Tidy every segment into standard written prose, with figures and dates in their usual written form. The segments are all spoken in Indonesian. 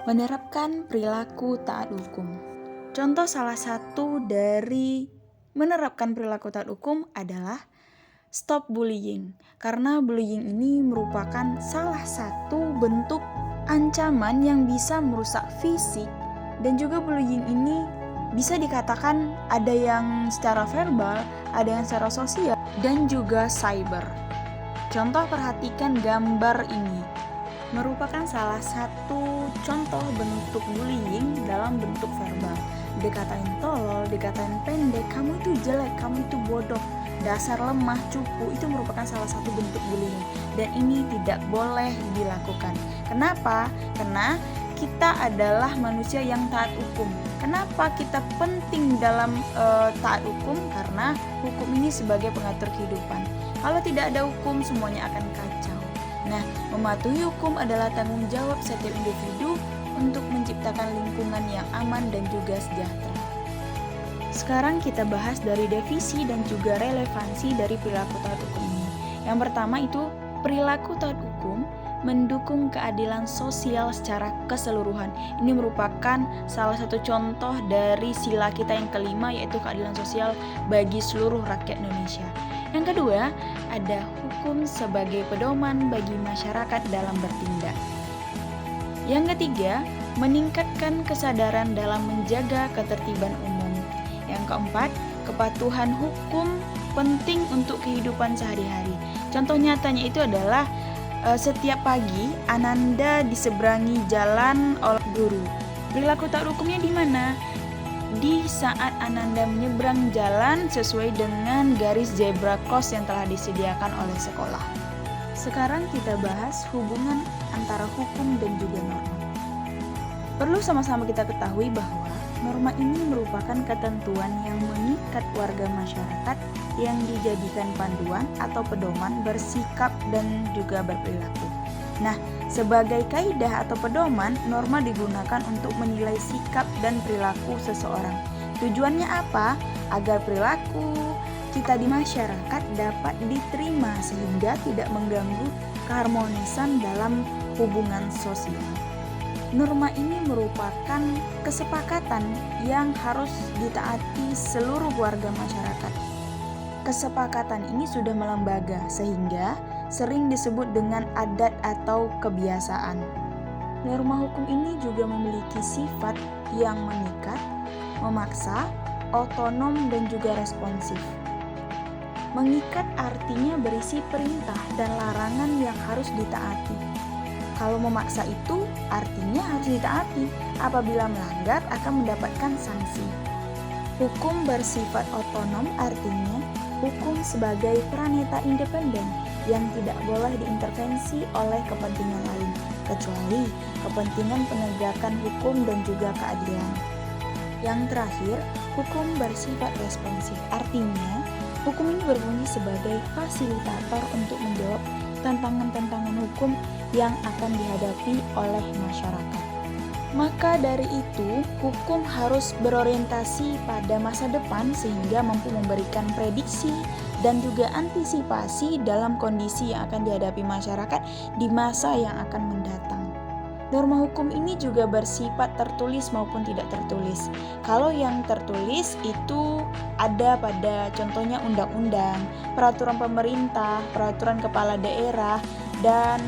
Menerapkan perilaku taat hukum. Contoh salah satu dari menerapkan perilaku taat hukum adalah stop bullying. Karena bullying ini merupakan salah satu bentuk ancaman yang bisa merusak fisik, dan juga bullying ini bisa dikatakan ada yang secara verbal, ada yang secara sosial, dan juga cyber. Contoh, perhatikan gambar ini. Merupakan salah satu contoh bentuk bullying dalam bentuk verbal. Dikatain tolol, dikatain pendek, kamu itu jelek, kamu itu bodoh, dasar lemah, cupu, itu merupakan salah satu bentuk bullying. Dan ini tidak boleh dilakukan. Kenapa? Karena kita adalah manusia yang taat hukum. Kenapa kita penting dalam taat hukum? Karena hukum ini sebagai pengatur kehidupan. Kalau tidak ada hukum, semuanya akan kacau. Nah, mematuhi hukum adalah tanggung jawab setiap individu untuk menciptakan lingkungan yang aman dan juga sejahtera. Sekarang kita bahas dari definisi dan juga relevansi dari perilaku taat hukum ini. Yang pertama itu, perilaku taat hukum mendukung keadilan sosial secara keseluruhan. Ini merupakan salah satu contoh dari sila kita yang kelima, yaitu keadilan sosial bagi seluruh rakyat Indonesia. Yang kedua, ada hukum sebagai pedoman bagi masyarakat dalam bertindak. Yang ketiga, meningkatkan kesadaran dalam menjaga ketertiban umum. Yang keempat, kepatuhan hukum penting untuk kehidupan sehari-hari. Contoh nyatanya itu adalah setiap pagi Ananda diseberangi jalan oleh guru. Perilaku taat hukumnya di mana? Di saat Ananda menyeberang jalan sesuai dengan garis zebra cross yang telah disediakan oleh sekolah. Sekarang kita bahas hubungan antara hukum dan juga norma. Perlu sama-sama kita ketahui bahwa norma ini merupakan ketentuan yang mengikat warga masyarakat yang dijadikan panduan atau pedoman bersikap dan juga berperilaku. Nah, sebagai kaidah atau pedoman, norma digunakan untuk menilai sikap dan perilaku seseorang. Tujuannya apa? Agar perilaku kita di masyarakat dapat diterima sehingga tidak mengganggu keharmonisan dalam hubungan sosial. Norma ini merupakan kesepakatan yang harus ditaati seluruh warga masyarakat. Kesepakatan ini sudah melembaga sehingga sering disebut dengan adat atau kebiasaan. Norma hukum ini juga memiliki sifat yang mengikat, memaksa, otonom, dan juga responsif. Mengikat artinya berisi perintah dan larangan yang harus ditaati. Kalau memaksa itu artinya harus ditaati, apabila melanggar akan mendapatkan sanksi. Hukum bersifat otonom artinya hukum sebagai praneta independen yang tidak boleh diintervensi oleh kepentingan lain, kecuali kepentingan penegakan hukum dan juga keadilan. Yang terakhir, hukum bersifat responsif, artinya hukum ini berfungsi sebagai fasilitator untuk menjawab tantangan-tantangan hukum yang akan dihadapi oleh masyarakat. Maka dari itu, hukum harus berorientasi pada masa depan sehingga mampu memberikan prediksi dan juga antisipasi dalam kondisi yang akan dihadapi masyarakat di masa yang akan mendatang. Norma hukum ini juga bersifat tertulis maupun tidak tertulis. Kalau yang tertulis itu ada pada contohnya undang-undang, peraturan pemerintah, peraturan kepala daerah, dan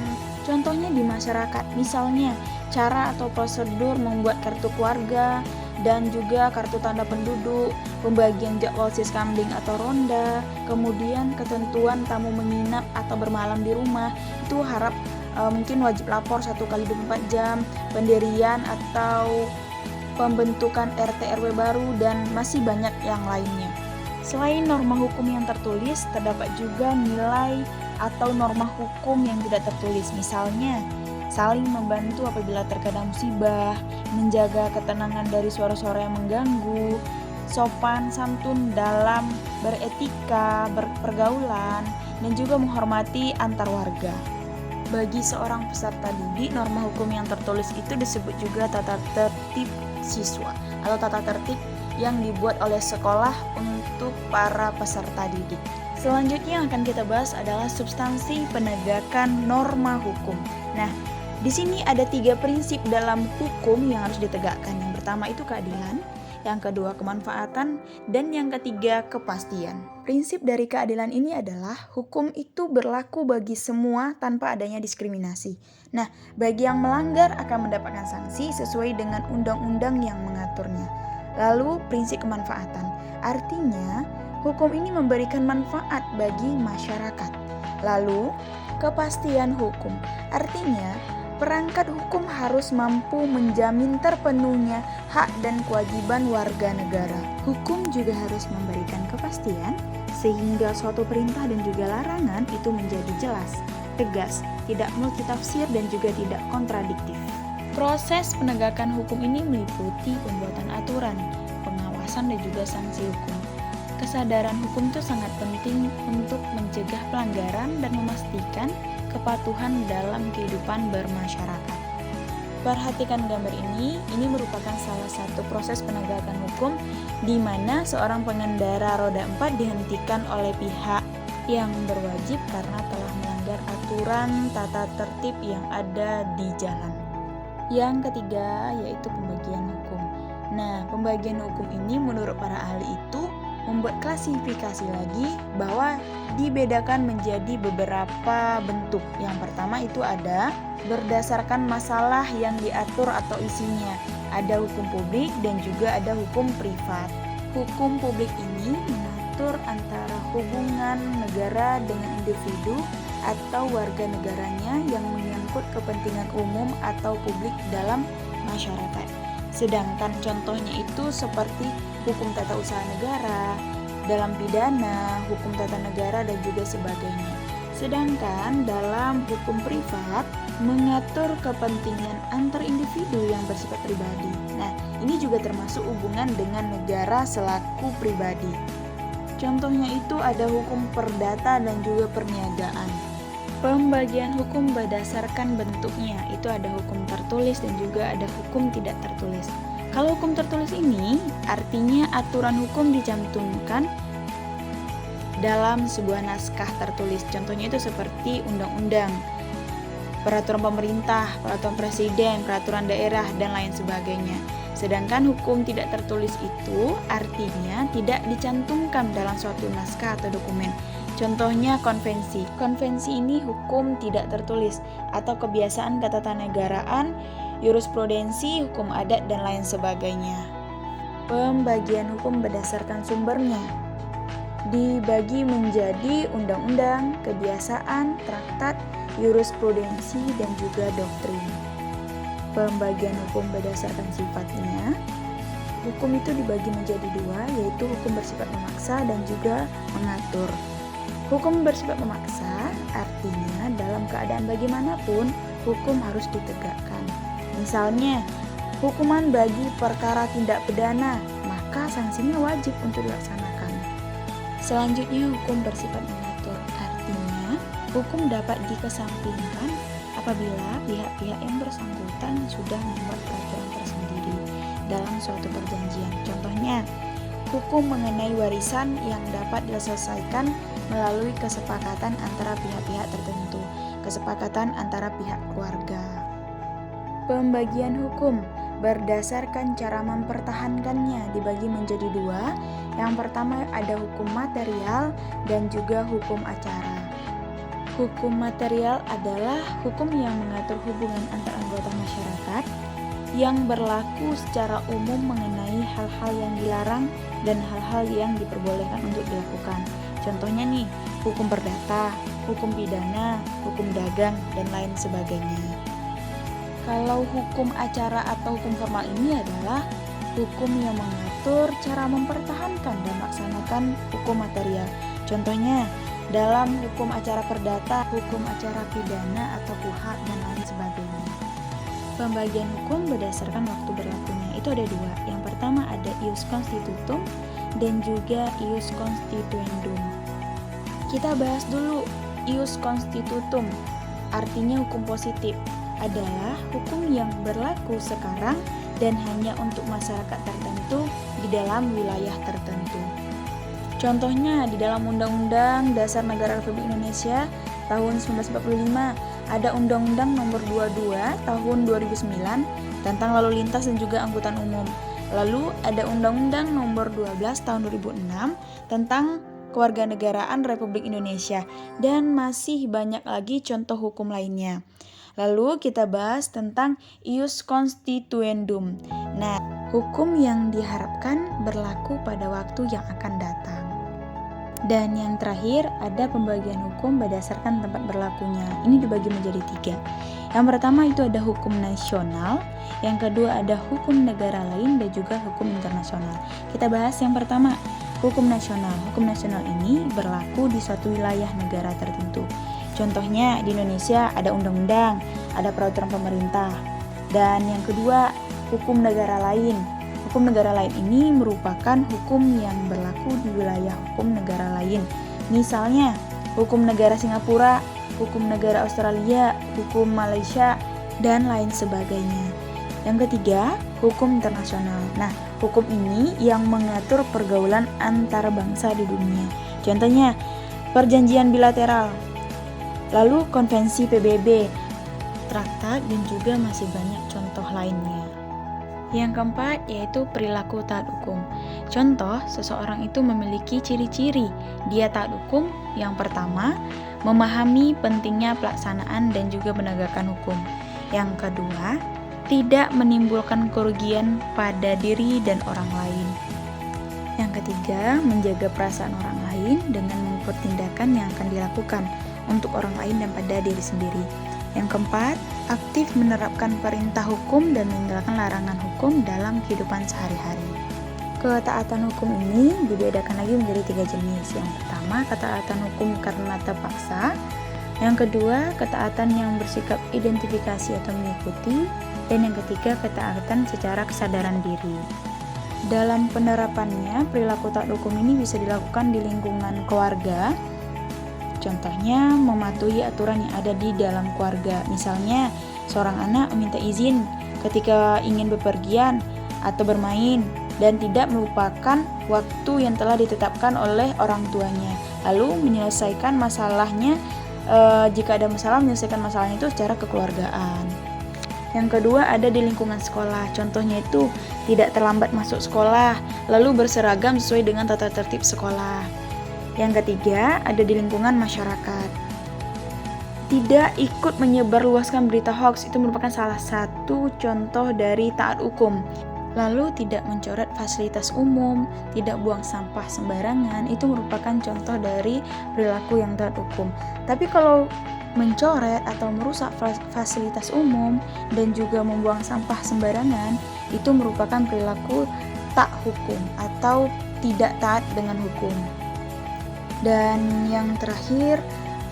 contohnya di masyarakat. Misalnya, cara atau prosedur membuat kartu keluarga dan juga kartu tanda penduduk, pembagian jadwal siskambling atau ronda, kemudian ketentuan tamu menginap atau bermalam di rumah, itu harap mungkin wajib lapor 1 kali 24 jam, pendirian atau pembentukan RT RW baru, dan masih banyak yang lainnya. Selain norma hukum yang tertulis, terdapat juga nilai atau norma hukum yang tidak tertulis. Misalnya, saling membantu apabila terkena musibah, menjaga ketenangan dari suara-suara yang mengganggu, sopan santun dalam beretika, berpergaulan, dan juga menghormati antar warga. Bagi seorang peserta didik, norma hukum yang tertulis itu disebut juga tata tertib siswa atau tata tertib yang dibuat oleh sekolah untuk para peserta didik. Selanjutnya yang akan kita bahas adalah substansi penegakan norma hukum. Nah, Di sini ada 3 prinsip dalam hukum yang harus ditegakkan. Yang pertama itu keadilan, yang kedua kemanfaatan, dan yang ketiga kepastian. Prinsip dari keadilan ini adalah hukum itu berlaku bagi semua tanpa adanya diskriminasi. Nah, bagi yang melanggar akan mendapatkan sanksi sesuai dengan undang-undang yang mengaturnya. Lalu prinsip kemanfaatan, artinya hukum ini memberikan manfaat bagi masyarakat. Lalu kepastian hukum, artinya perangkat hukum harus mampu menjamin terpenuhnya hak dan kewajiban warga negara. Hukum juga harus memberikan kepastian sehingga suatu perintah dan juga larangan itu menjadi jelas, tegas, tidak multitafsir dan juga tidak kontradiktif. Proses penegakan hukum ini meliputi pembuatan aturan, pengawasan dan juga sanksi hukum. Kesadaran hukum itu sangat penting untuk mencegah pelanggaran dan memastikan kepatuhan dalam kehidupan bermasyarakat. Perhatikan gambar ini merupakan salah satu proses penegakan hukum di mana seorang pengendara roda 4 dihentikan oleh pihak yang berwajib karena telah melanggar aturan tata tertib yang ada di jalan. Yang ketiga yaitu pembagian hukum. Nah, pembagian hukum ini menurut para ahli itu membuat klasifikasi lagi bahwa dibedakan menjadi beberapa bentuk. Yang pertama itu ada berdasarkan masalah yang diatur atau isinya. Ada hukum publik dan juga ada hukum privat. Hukum publik ini mengatur antara hubungan negara dengan individu atau warga negaranya yang menyangkut kepentingan umum atau publik dalam masyarakat. Sedangkan contohnya itu seperti hukum tata usaha negara, dalam pidana, hukum tata negara dan juga sebagainya. Sedangkan dalam hukum privat mengatur kepentingan antar individu yang bersifat pribadi. Nah, ini juga termasuk hubungan dengan negara selaku pribadi. Contohnya itu ada hukum perdata dan juga perniagaan. Pembagian hukum berdasarkan bentuknya, itu ada hukum tertulis dan juga ada hukum tidak tertulis. Kalau hukum tertulis ini, artinya aturan hukum dicantumkan dalam sebuah naskah tertulis. Contohnya itu seperti undang-undang, peraturan pemerintah, peraturan presiden, peraturan daerah, dan lain sebagainya. Sedangkan hukum tidak tertulis itu artinya tidak dicantumkan dalam suatu naskah atau dokumen. Contohnya konvensi. Konvensi ini hukum tidak tertulis atau kebiasaan ketatanegaraan, jurisprudensi, hukum adat, dan lain sebagainya. Pembagian hukum berdasarkan sumbernya dibagi menjadi undang-undang, kebiasaan, traktat, jurisprudensi, dan juga doktrin. Pembagian hukum berdasarkan sifatnya, hukum itu dibagi menjadi dua, yaitu hukum bersifat memaksa dan juga mengatur. Hukum bersifat memaksa artinya dalam keadaan bagaimanapun hukum harus ditegakkan. Misalnya, hukuman bagi perkara tindak pidana, maka sanksinya wajib untuk dilaksanakan. Selanjutnya, hukum bersifat mengatur artinya hukum dapat dikesampingkan apabila pihak-pihak yang bersangkutan sudah membuat peraturan tersendiri dalam suatu perjanjian. Contohnya, hukum mengenai warisan yang dapat diselesaikan melalui kesepakatan antara pihak-pihak tertentu, kesepakatan antara pihak keluarga. Pembagian hukum berdasarkan cara mempertahankannya dibagi menjadi dua. Yang pertama ada hukum material dan juga hukum acara. Hukum material adalah hukum yang mengatur hubungan antar anggota masyarakat yang berlaku secara umum mengenai hal-hal yang dilarang dan hal-hal yang diperbolehkan untuk dilakukan. Contohnya nih, hukum perdata, hukum pidana, hukum dagang, dan lain sebagainya. Kalau hukum acara atau hukum formal ini adalah hukum yang mengatur cara mempertahankan dan melaksanakan hukum material. Contohnya, dalam hukum acara perdata, hukum acara pidana atau KUHA, dan lain sebagainya. Pembagian hukum berdasarkan waktu berlakunya itu ada dua. Yang pertama ada ius constitutum dan juga ius constituendum. Kita bahas dulu ius constitutum. Artinya hukum positif adalah hukum yang berlaku sekarang dan hanya untuk masyarakat tertentu di dalam wilayah tertentu. Contohnya di dalam Undang-Undang Dasar Negara Republik Indonesia tahun 1945 ada Undang-Undang Nomor 22 Tahun 2009 tentang lalu lintas dan juga angkutan umum. Lalu ada Undang-Undang Nomor 12 Tahun 2006 tentang Kewarganegaraan Republik Indonesia, dan masih banyak lagi contoh hukum lainnya. Lalu kita bahas tentang ius constituendum. Nah, hukum yang diharapkan berlaku pada waktu yang akan datang. Dan yang terakhir ada pembagian hukum berdasarkan tempat berlakunya. Ini dibagi menjadi 3. Yang pertama itu ada hukum nasional, yang kedua ada hukum negara lain, dan juga hukum internasional. Kita bahas yang pertama, hukum nasional. Hukum nasional ini berlaku di suatu wilayah negara tertentu. Contohnya di Indonesia ada undang-undang, ada peraturan pemerintah. Dan yang kedua, hukum negara lain. Hukum negara lain ini merupakan hukum yang berlaku di wilayah hukum negara lain. Misalnya, hukum negara Singapura, hukum negara Australia, hukum Malaysia, dan lain sebagainya. Yang ketiga, hukum internasional. Nah, hukum ini yang mengatur pergaulan antar bangsa di dunia. Contohnya, perjanjian bilateral, lalu konvensi PBB, traktat, dan juga masih banyak contoh lainnya. Yang keempat yaitu perilaku taat hukum. Contoh, seseorang itu memiliki ciri-ciri dia taat hukum. Yang pertama, memahami pentingnya pelaksanaan dan juga penegakan hukum. Yang kedua, tidak menimbulkan kerugian pada diri dan orang lain. Yang ketiga, menjaga perasaan orang lain dengan mengukur tindakan yang akan dilakukan untuk orang lain dan pada diri sendiri. Yang keempat, aktif menerapkan perintah hukum dan meninggalkan larangan hukum dalam kehidupan sehari-hari. Ketaatan hukum ini dibedakan lagi menjadi 3 jenis. Yang pertama, ketaatan hukum karena terpaksa. Yang kedua, ketaatan yang bersikap identifikasi atau mengikuti. Dan yang ketiga, ketaatan secara kesadaran diri. Dalam penerapannya, perilaku taat hukum ini bisa dilakukan di lingkungan keluarga. Contohnya, mematuhi aturan yang ada di dalam keluarga. Misalnya, seorang anak meminta izin ketika ingin bepergian atau bermain dan tidak melupakan waktu yang telah ditetapkan oleh orang tuanya. Lalu menyelesaikan masalahnya, jika ada masalah, menyelesaikan masalahnya itu secara kekeluargaan. Yang kedua ada di lingkungan sekolah. Contohnya itu tidak terlambat masuk sekolah, lalu berseragam sesuai dengan tata tertib sekolah. Yang ketiga ada di lingkungan masyarakat. Tidak ikut menyebarluaskan berita hoax, itu merupakan salah satu contoh dari taat hukum. Lalu tidak mencoret fasilitas umum, tidak buang sampah sembarangan, itu merupakan contoh dari perilaku yang taat hukum. Tapi kalau mencoret atau merusak fasilitas umum dan juga membuang sampah sembarangan, itu merupakan perilaku tak hukum atau tidak taat dengan hukum. Dan yang terakhir,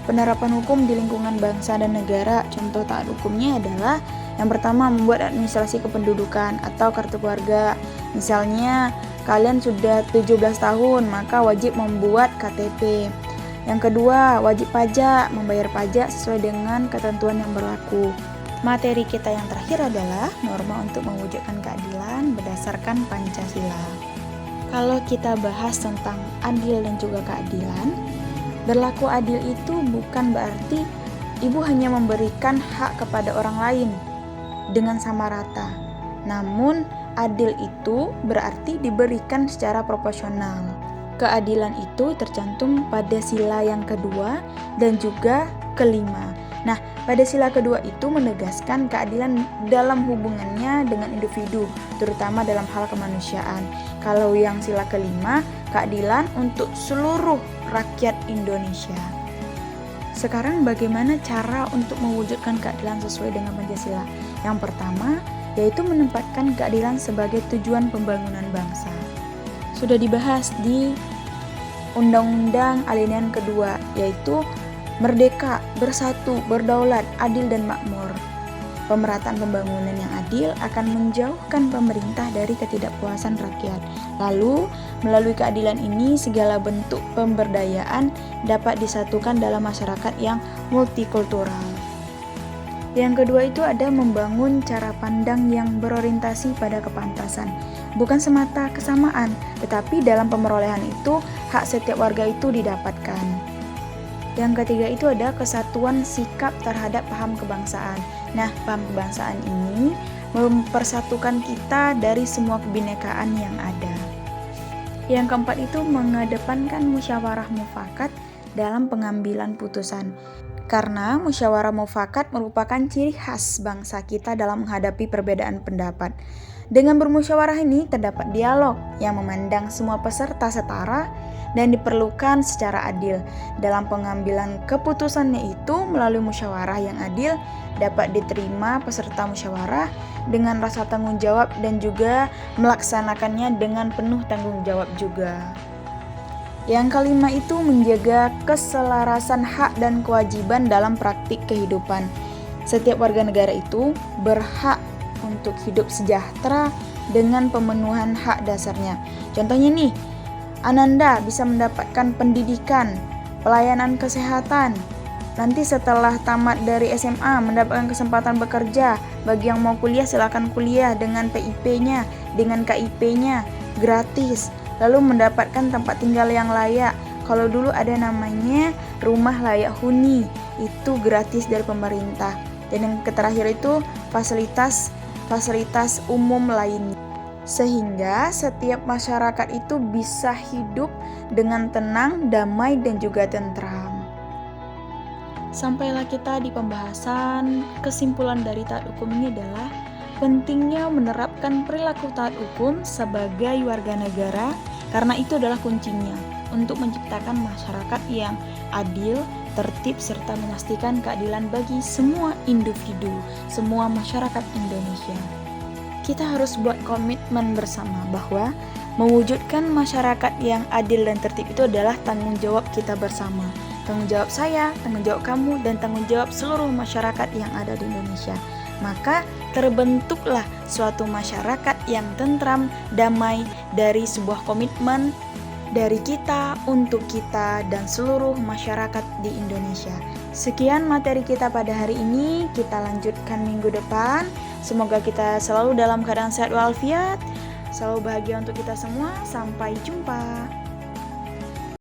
penerapan hukum di lingkungan bangsa dan negara. Contoh taat hukumnya adalah yang pertama, membuat administrasi kependudukan atau kartu keluarga. Misalnya, kalian sudah 17 tahun, maka wajib membuat KTP. Yang kedua, wajib pajak, membayar pajak sesuai dengan ketentuan yang berlaku. Materi kita yang terakhir adalah norma untuk mewujudkan keadilan berdasarkan Pancasila. Kalau kita bahas tentang adil dan juga keadilan, berlaku adil itu bukan berarti ibu hanya memberikan hak kepada orang lain dengan sama rata. Namun, adil itu berarti diberikan secara proporsional. Keadilan itu tercantum pada sila yang kedua dan juga kelima. Nah, pada sila kedua itu menegaskan keadilan dalam hubungannya dengan individu, terutama dalam hal kemanusiaan. Kalau yang sila kelima, keadilan untuk seluruh rakyat Indonesia. Sekarang bagaimana cara untuk mewujudkan keadilan sesuai dengan Pancasila? Yang pertama, yaitu menempatkan keadilan sebagai tujuan pembangunan bangsa. Sudah dibahas di Undang-Undang Alinean kedua, yaitu merdeka, bersatu, berdaulat, adil dan makmur. Pemerataan pembangunan yang adil akan menjauhkan pemerintah dari ketidakpuasan rakyat. Lalu, melalui keadilan ini, segala bentuk pemberdayaan dapat disatukan dalam masyarakat yang multikultural. Yang kedua itu ada membangun cara pandang yang berorientasi pada kepantasan. Bukan semata kesamaan, tetapi dalam pemerolehan itu, hak setiap warga itu didapatkan. Yang ketiga itu ada kesatuan sikap terhadap paham kebangsaan. Nah, paham kebangsaan ini mempersatukan kita dari semua kebinekaan yang ada. Yang keempat itu mengedepankan musyawarah mufakat dalam pengambilan putusan. Karena musyawarah mufakat merupakan ciri khas bangsa kita dalam menghadapi perbedaan pendapat. Dengan bermusyawarah ini terdapat dialog yang memandang semua peserta setara dan diperlukan secara adil. Dalam pengambilan keputusannya itu melalui musyawarah yang adil dapat diterima peserta musyawarah dengan rasa tanggung jawab dan juga melaksanakannya dengan penuh tanggung jawab juga. Yang kelima itu menjaga keselarasan hak dan kewajiban dalam praktik kehidupan. Setiap warga negara itu berhak untuk hidup sejahtera dengan pemenuhan hak dasarnya. Contohnya nih, Ananda bisa mendapatkan pendidikan, pelayanan kesehatan. Nanti setelah tamat dari SMA mendapatkan kesempatan bekerja. Bagi yang mau kuliah silakan kuliah dengan PIP-nya, dengan KIP-nya gratis. Lalu mendapatkan tempat tinggal yang layak. Kalau dulu ada namanya rumah layak huni, itu gratis dari pemerintah. Dan yang terakhir itu fasilitas umum lainnya. Sehingga setiap masyarakat itu bisa hidup dengan tenang, damai, dan juga tentram. Sampailah kita di pembahasan kesimpulan dari taat hukum ini adalah pentingnya menerapkan perilaku taat hukum sebagai warga negara karena itu adalah kuncinya untuk menciptakan masyarakat yang adil, tertib, serta memastikan keadilan bagi semua individu, semua masyarakat Indonesia. Kita harus buat komitmen bersama bahwa mewujudkan masyarakat yang adil dan tertib itu adalah tanggung jawab kita bersama. Tanggung jawab saya, tanggung jawab kamu, dan tanggung jawab seluruh masyarakat yang ada di Indonesia. Maka terbentuklah suatu masyarakat yang tentram, damai dari sebuah komitmen dari kita, untuk kita, dan seluruh masyarakat di Indonesia. Sekian materi kita pada hari ini, kita lanjutkan minggu depan. Semoga kita selalu dalam keadaan sehat walafiat, selalu bahagia untuk kita semua. Sampai jumpa.